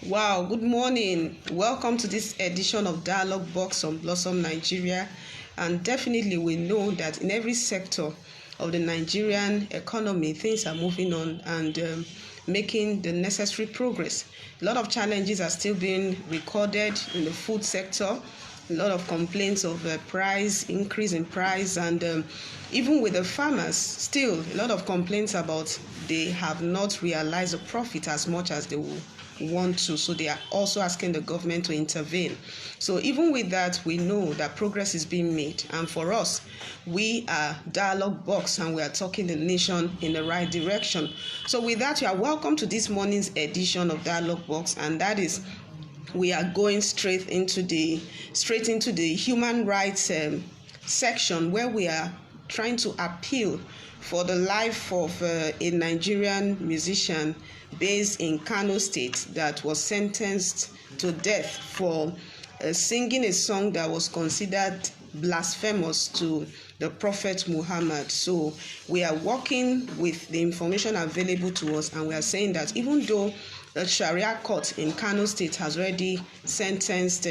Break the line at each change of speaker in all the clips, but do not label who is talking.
Wow, good morning. Welcome to this edition of Dialogue Box on Blossom Nigeria. And definitely we know that in every sector of the Nigerian economy, things are moving on and making the necessary progress. A lot of challenges are still being recorded in the food sector. A lot of complaints of increase in price, and even with the farmers, still a lot of complaints about they have not realized the profit as much as they will want to, so they are also asking the government to intervene. So even with that, we know that progress is being made, and for us, we are Dialogue Box and we are talking the nation in the right direction. So with that, you are welcome to this morning's edition of Dialogue Box, and that is we are going straight into the human rights section, where we are trying to appeal for the life of a Nigerian musician based in Kano State that was sentenced to death for singing a song that was considered blasphemous to the Prophet Muhammad. So we are working with the information available to us, and we are saying that even though the Sharia court in Kano State has already sentenced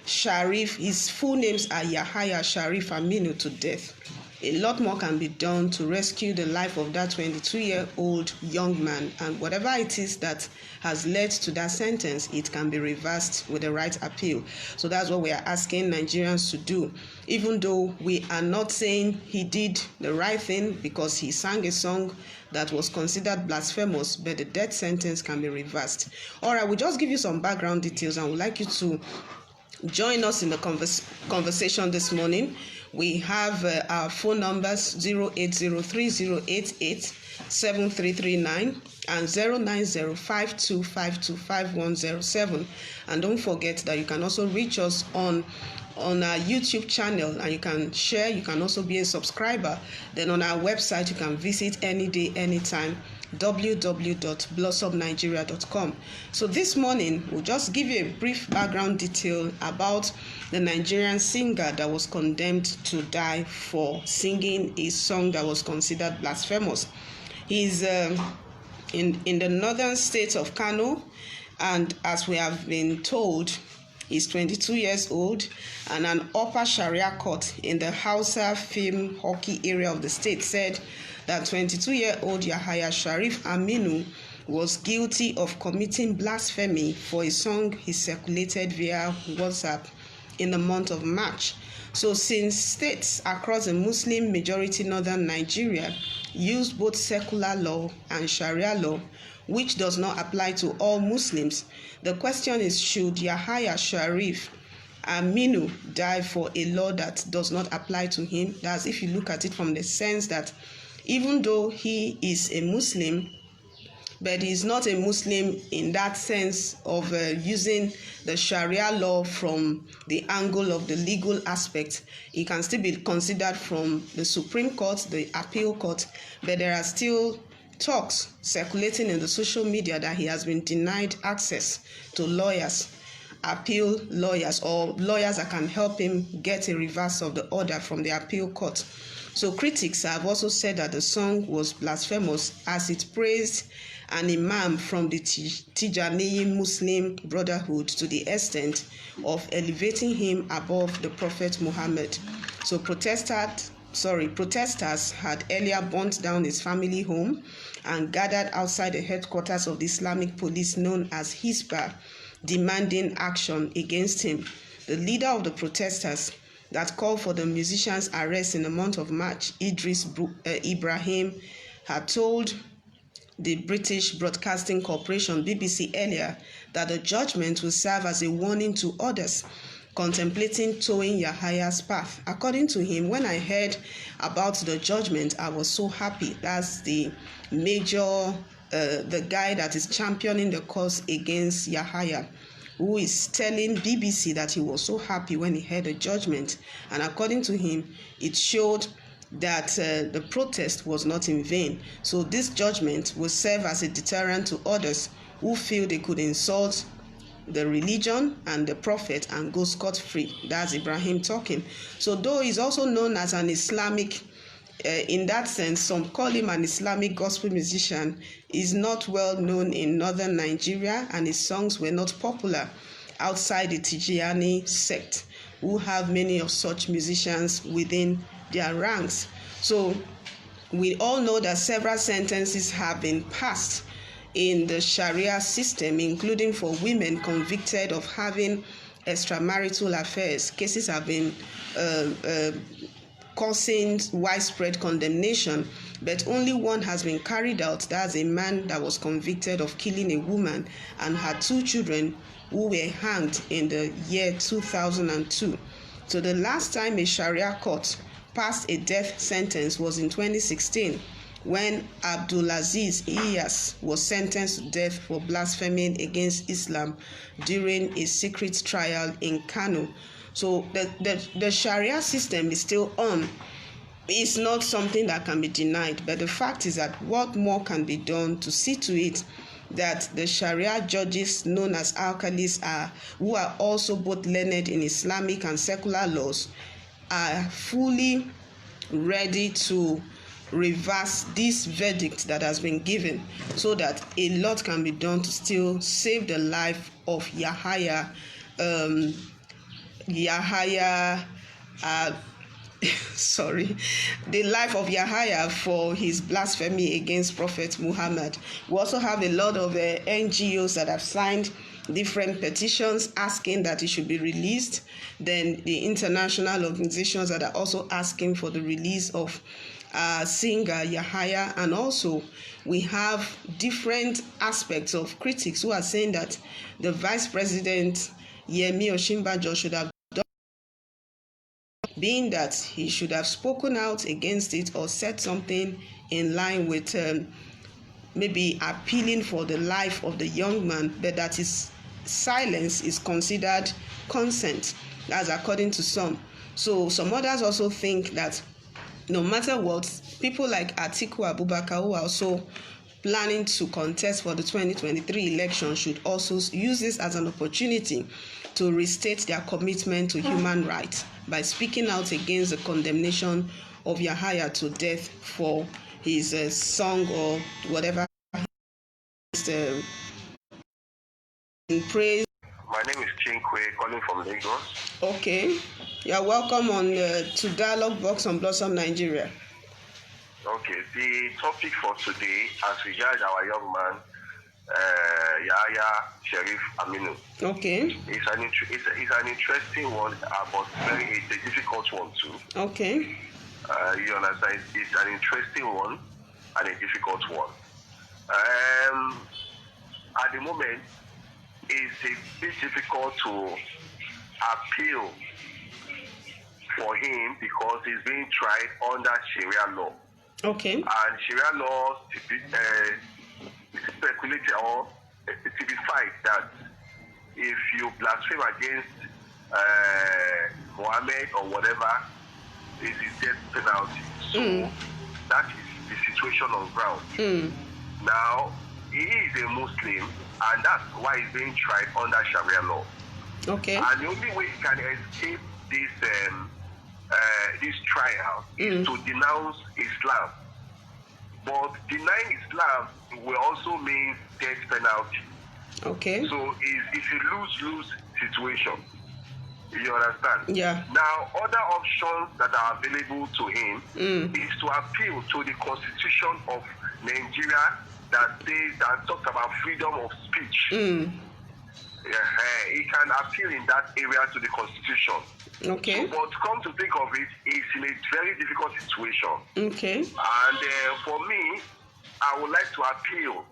Sharif, his full names are Yahaya Sharif-Aminu, to death, a lot more can be done to rescue the life of that 22-year-old young man, and whatever it is that has led to that sentence, it can be reversed with the right appeal. So that's what we are asking Nigerians to do, even though we are not saying he did the right thing because he sang a song that was considered blasphemous, but the death sentence can be reversed. All right, we'll just give you some background details, and we'd like you to join us in the conversation this morning. We have our phone numbers 0803-088-7339 and 09052525107. And don't forget that you can also reach us on our YouTube channel, and you can share. You can also be a subscriber. Then on our website, you can visit any day, anytime, www.BlossomNigeria.com. So this morning, we'll just give you a brief background detail about the Nigerian singer that was condemned to die for singing a song that was considered blasphemous. He's in the northern state of Kano, and as we have been told, he's 22 years old, and an upper Sharia court in the Hausa Film Hockey area of the state said that 22-year-old Yahaya Sharif-Aminu was guilty of committing blasphemy for a song he circulated via WhatsApp in the month of March. So since states across the Muslim majority northern Nigeria use both secular law and Sharia law, which does not apply to all Muslims, the question is, should Yahaya Sharif-Aminu die for a law that does not apply to him? That's if you look at it from the sense that even though he is a Muslim, but he's not a Muslim in that sense of using the Sharia law from the angle of the legal aspect. He can still be considered from the Supreme Court, the appeal court, but there are still talks circulating in the social media that he has been denied access to lawyers, appeal lawyers, or lawyers that can help him get a reverse of the order from the appeal court. So critics have also said that the song was blasphemous as it praised an imam from the Tijani Muslim Brotherhood to the extent of elevating him above the Prophet Muhammad. So protesters had earlier burnt down his family home and gathered outside the headquarters of the Islamic police known as Hisbah, demanding action against him. The leader of the protesters that called for the musician's arrest in the month of March, Idris Ibrahim, had told the British Broadcasting Corporation BBC earlier that the judgment will serve as a warning to others contemplating towing Yahaya's path. According to him, when I heard about the judgment, I was so happy. That's the guy that is championing the cause against Yahaya, who is telling BBC that he was so happy when he heard the judgment. And according to him, it showed that the protest was not in vain. So this judgment will serve as a deterrent to others who feel they could insult the religion and the prophet and go scot-free. That's Ibrahim talking. So though he's also known as an Islamic in that sense, some call him an Islamic gospel musician. He's not well known in northern Nigeria, and his songs were not popular outside the Tijani sect, who have many of such musicians within their ranks. So we all know that several sentences have been passed in the Sharia system, including for women convicted of having extramarital affairs. Cases have been causing widespread condemnation, but only one has been carried out. That's a man that was convicted of killing a woman and had 2 children who were hanged in the year 2002. So the last time a Sharia court passed a death sentence was in 2016, when Abdulaziz Iyas was sentenced to death for blaspheming against Islam during a secret trial in Kano. So the Sharia system is still on. It's not something that can be denied, but the fact is that what more can be done to see to it that the Sharia judges known as alkalis who are also both learned in Islamic and secular laws, are fully ready to reverse this verdict that has been given, so that a lot can be done to still save the life of Yahaya the life of Yahaya for his blasphemy against Prophet Muhammad. We also have a lot of NGOs that have signed different petitions asking that it should be released. Then the international organizations that are also asking for the release of singer Yahaya. And also we have different aspects of critics who are saying that the Vice President Yemi Osinbajo should have done, being that he should have spoken out against it or said something in line with maybe appealing for the life of the young man, but that his silence is considered consent. That's according to some. So some others also think that no matter what, people like Atiku Abubakar, who are also planning to contest for the 2023 election, should also use this as an opportunity to restate their commitment to human rights by speaking out against the condemnation of Yahaya to death for his song or whatever in praise.
My name is Chukwu, calling from Lagos.
Okay, you're welcome on to Dialogue Box on Blossom Nigeria.
Okay, the topic for today, as regards our young man, Yahaya Sharif-Aminu.
Okay.
It's an interesting one, but it's a difficult one too.
Okay.
You understand? It's an interesting one and a difficult one. At the moment, it's a bit difficult to appeal for him because he's being tried under Sharia law.
Okay.
And Sharia law speculated or typified that if you blaspheme against Muhammad or whatever, it is death penalty. So that is the situation on ground. Now, he is a Muslim, and that's why he's being tried under Sharia law.
Okay.
And the only way he can escape this trial is to denounce Islam. But denying Islam will also mean death penalty.
Okay.
So it's a lose-lose situation. You understand?
Yeah.
Now, other options that are available to him is to appeal to the Constitution of Nigeria that talks about freedom of speech. He can appeal in that area to the Constitution.
Okay.
So, but come to think of it, it's in a very difficult situation.
Okay.
And for me, I would like to appeal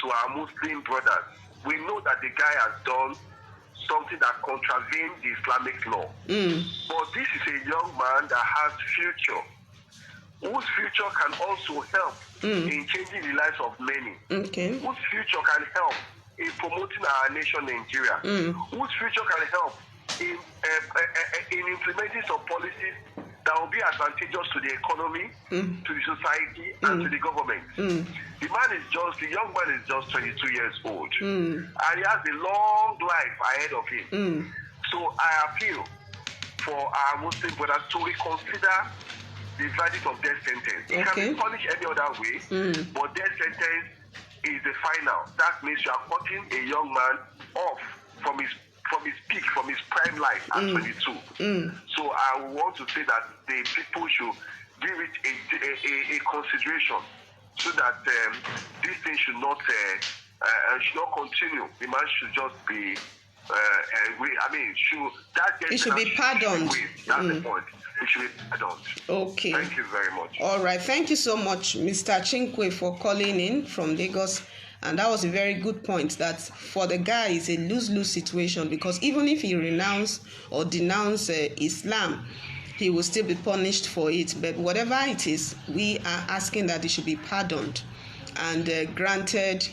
to our Muslim brothers. We know that the guy has done something that contravenes the Islamic law. But this is a young man that has future, whose future can also help in changing the lives of many.
Okay.
Whose future can help in promoting our nation, Nigeria. Whose future can help in implementing some policies that will be advantageous to the economy, to the society, and to the government. The young man is just 22 years old, and he has a long life ahead of him. So I appeal for our Muslim brothers to reconsider the verdict of death sentence. It can be punished any other way, but death sentence is the final. That means you are cutting a young man off from his peak, from his prime life at 22. So I want to say that the people should give it a consideration so that this thing should not continue. The man should just be
it should be pardoned.
That's the point. It should be pardoned.
Okay.
Thank you very much.
All right. Thank you so much, Mr. Chukwu, for calling in from Lagos. And that was a very good point, that for the guy, it's a lose-lose situation, because even if he renounce or denounce Islam, he will still be punished for it. But whatever it is, we are asking that he should be pardoned and granted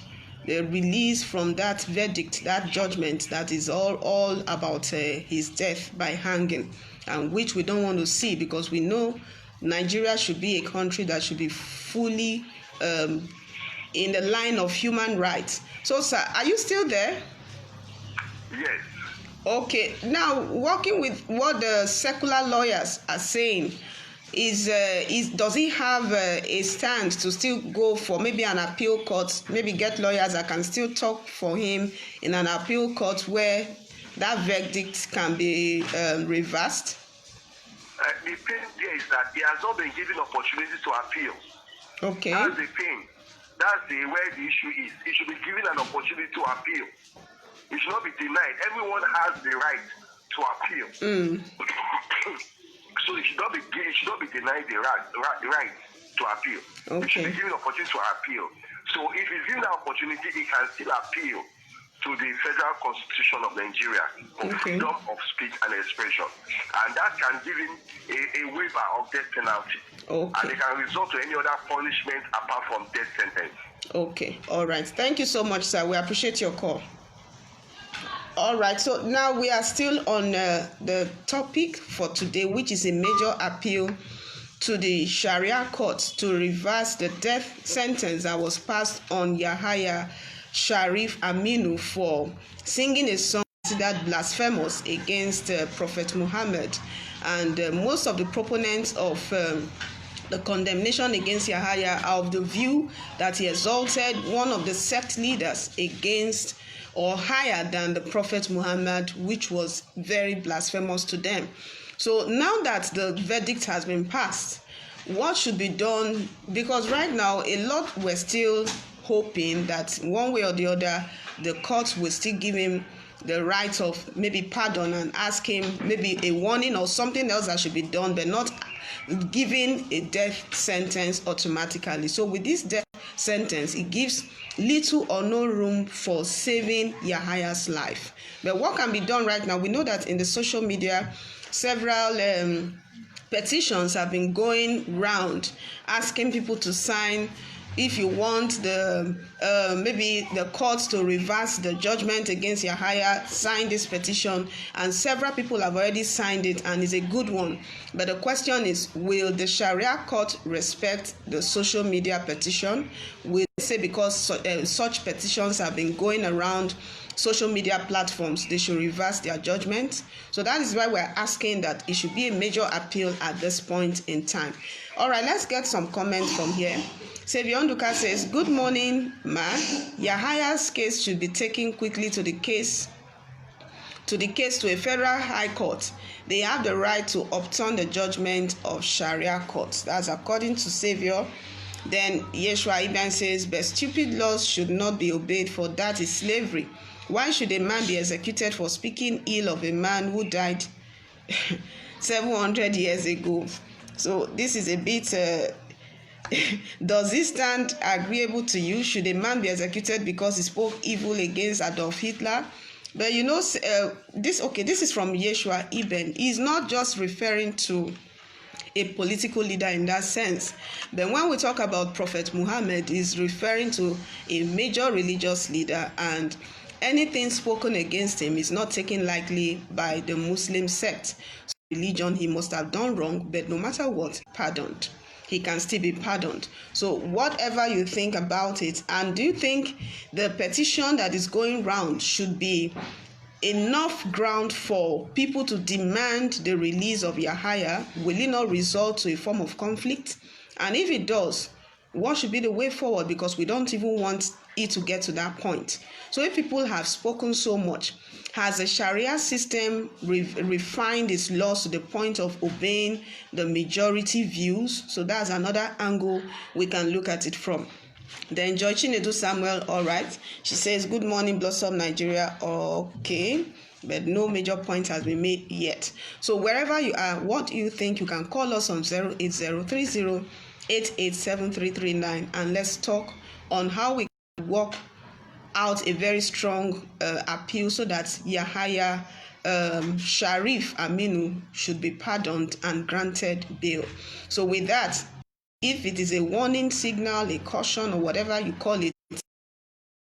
the release from that verdict, that judgment that is all about his death by hanging, and which we don't want to see, because we know Nigeria should be a country that should be fully in the line of human rights. So, sir, are you still there?
Yes.
Okay. Now, working with what the secular lawyers are saying, does he have a stand to still go for maybe an appeal court, maybe get lawyers that can still talk for him in an appeal court where that verdict can be reversed?
The thing there is that he has not been given opportunity to appeal.
Okay.
That's the thing. That's where the issue is. He should be given an opportunity to appeal. It should not be denied. Everyone has the right to appeal. So it should not be denied the right to appeal.
Okay.
He should be given an opportunity to appeal. So if he's given an opportunity, he can still appeal to the Federal Constitution of Nigeria for freedom of speech and expression. And that can give him a waiver of death penalty.
Okay.
And it can result to any other punishment apart from death sentence.
Okay. All right. Thank you so much, sir. We appreciate your call. All right. So now we are still on the topic for today, which is a major appeal to the Sharia court to reverse the death sentence that was passed on Yahaya Sharif-Aminu for singing a song considered blasphemous against Prophet Muhammad. And most of the proponents of the condemnation against Yahaya are of the view that he exalted one of the sect leaders against or higher than the Prophet Muhammad, which was very blasphemous to them. So now that the verdict has been passed, what should be done? Because right now, a lot were still hoping that one way or the other, the court will still give him the right of maybe pardon and ask him maybe a warning or something else that should be done, but not giving a death sentence automatically. So with this death sentence, it gives little or no room for saving Yahaya's life. But what can be done right now? We know that in the social media, several petitions have been going round asking people to sign. If you want the maybe the courts to reverse the judgment against Yahaya, sign this petition. And several people have already signed it, and it's a good one. But the question is, will the Sharia court respect the social media petition? Will they say because such petitions have been going around social media platforms, they should reverse their judgment? So that is why we're asking that it should be a major appeal at this point in time. All right, let's get some comments from here. Savior Nduka says, good morning, ma. Yahaya's case should be taken quickly to a federal high court. They have the right to upturn the judgment of Sharia courts. That's according to Savior. Then Yeshua Ibn says, but stupid laws should not be obeyed, for that is slavery. Why should a man be executed for speaking ill of a man who died 700 years ago? So this is a bit... does this stand agreeable to you? Should a man be executed because he spoke evil against Adolf Hitler? But you know, this is from Yeshua Ibn. He's not just referring to a political leader in that sense. But when we talk about Prophet Muhammad, he's referring to a major religious leader, and anything spoken against him is not taken lightly by the Muslim sect. So religion, he must have done wrong, but no matter what, pardoned. He can still be pardoned. So whatever you think about it, and do you think the petition that is going round should be enough ground for people to demand the release of Yahaya? Will it not result to a form of conflict? And if it does, what should be the way forward? Because we don't even want it to get to that point. So if people have spoken so much, has the Sharia system refined its laws to the point of obeying the majority views? So that's another angle we can look at it from. Then Joy Chinedu Samuel, all right. She says, good morning, Blossom Nigeria. Okay, but no major point has been made yet. So wherever you are, what do you think? You can call us on 08030887339 and let's talk on how we can work out a very strong appeal so that Yahaya Sharif-Aminu should be pardoned and granted bail. So with that, if it is a warning signal, a caution, or whatever you call it,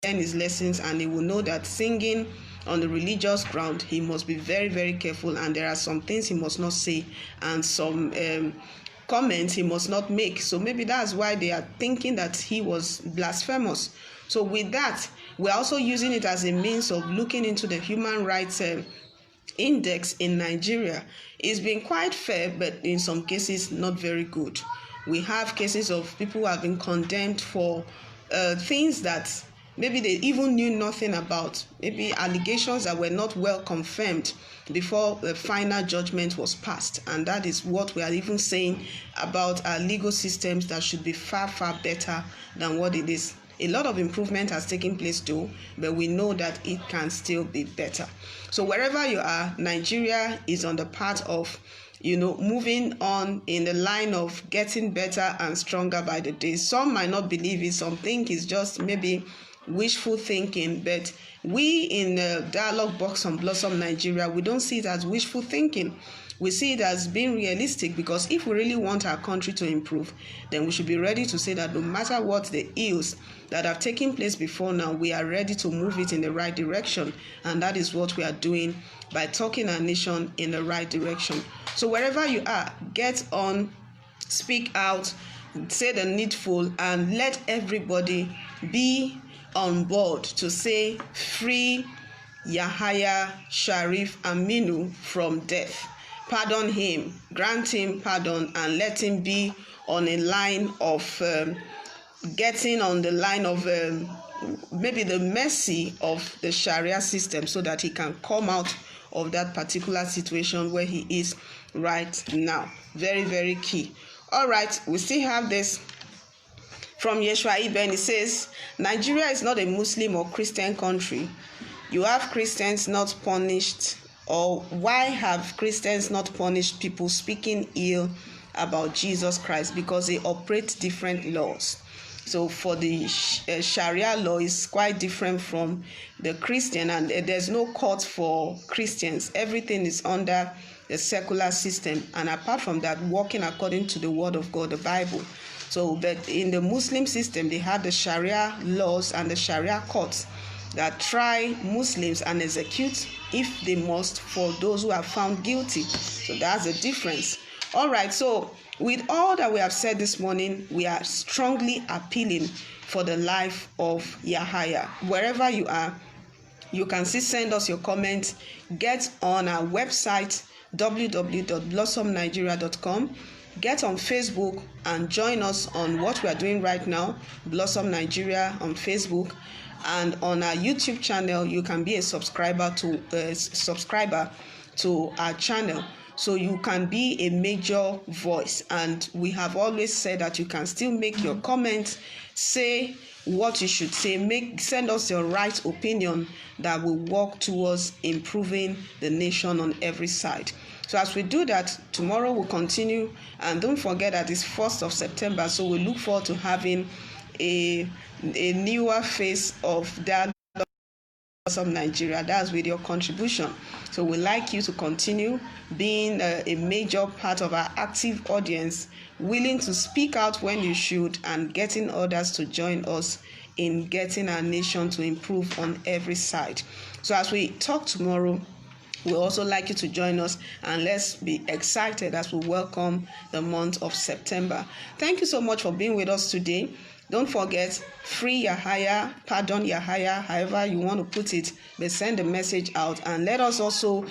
learn his lessons, and he will know that singing on the religious ground, he must be very, very careful, and there are some things he must not say and some comments he must not make. So maybe that's why they are thinking that he was blasphemous. So with that, we're also using it as a means of looking into the human rights index in Nigeria. It's been quite fair, but in some cases not very good. We have cases of people who have been condemned for things that maybe they even knew nothing about, maybe allegations that were not well confirmed before the final judgment was passed. And that is what we are even saying about our legal systems, that should be far, far better than what it is. A lot of improvement has taken place too, but we know that it can still be better. So wherever you are, Nigeria is on the path of moving on in the line of getting better and stronger by the day. Some might not believe it, some think it's just maybe wishful thinking, but we in the dialogue box on Blossom Nigeria, we don't see it as wishful thinking. We see it as being realistic, because if we really want our country to improve, then we should be ready to say that no matter what the ills that have taken place before now, we are ready to move it in the right direction. And that is what we are doing by talking our nation in the right direction. So wherever you are, get on, speak out, say the needful, and let everybody be on board to say, free Yahaya Sharif-Aminu from death. Pardon him, grant him pardon, and let him be on a line of getting on the line of maybe the mercy of the Sharia system, so that he can come out of that particular situation where he is right now. Very, very key. All right, we still have this from Yeshua Iben. It says, Nigeria is not a Muslim or Christian country. You have Christians not punished, or why have Christians not punished people speaking ill about Jesus Christ? Because they operate different laws. So for the Sharia law is quite different from the Christian, and there's no court for Christians. Everything is under the secular system, and apart from that, working according to the word of God, the Bible. So, but in the Muslim system, they have the Sharia laws and the Sharia courts that try Muslims and execute, if they must, for those who are found guilty. So that's the difference. All right, so with all that we have said this morning, we are strongly appealing for the life of Yahaya. Wherever you are, you can still send us your comments. Get on our website, www.blossomnigeria.com. Get on Facebook and join us on what we are doing right now, Blossom Nigeria on Facebook. And on our YouTube channel, you can be a subscriber to our channel, so you can be a major voice. And we have always said that you can still make your comments, say what you should say, send us your right opinion that will work towards improving the nation on every side. So as we do that, tomorrow we'll continue, and don't forget that it's 1st of September, so we look forward to having a newer face of that Blossom Nigeria. That's with your contribution. So we'd like you to continue being a major part of our active audience, willing to speak out when you should, and getting others to join us in getting our nation to improve on every side. So as we talk tomorrow, we'd also like you to join us, and let's be excited as we welcome the month of September. Thank you so much for being with us today. Don't forget, free Yahaya, pardon Yahaya, however you want to put it, but send the message out, and let us also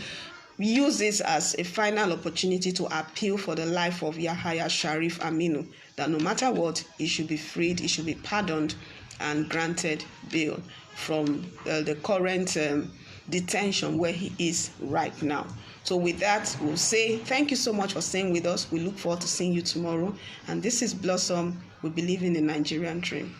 use this as a final opportunity to appeal for the life of Yahaya Sharif-Aminu, that no matter what, he should be freed, he should be pardoned and granted bail from the current detention where he is right now. So with that, we'll say thank you so much for staying with us. We look forward to seeing you tomorrow. And this is Blossom. We believe in the Nigerian dream.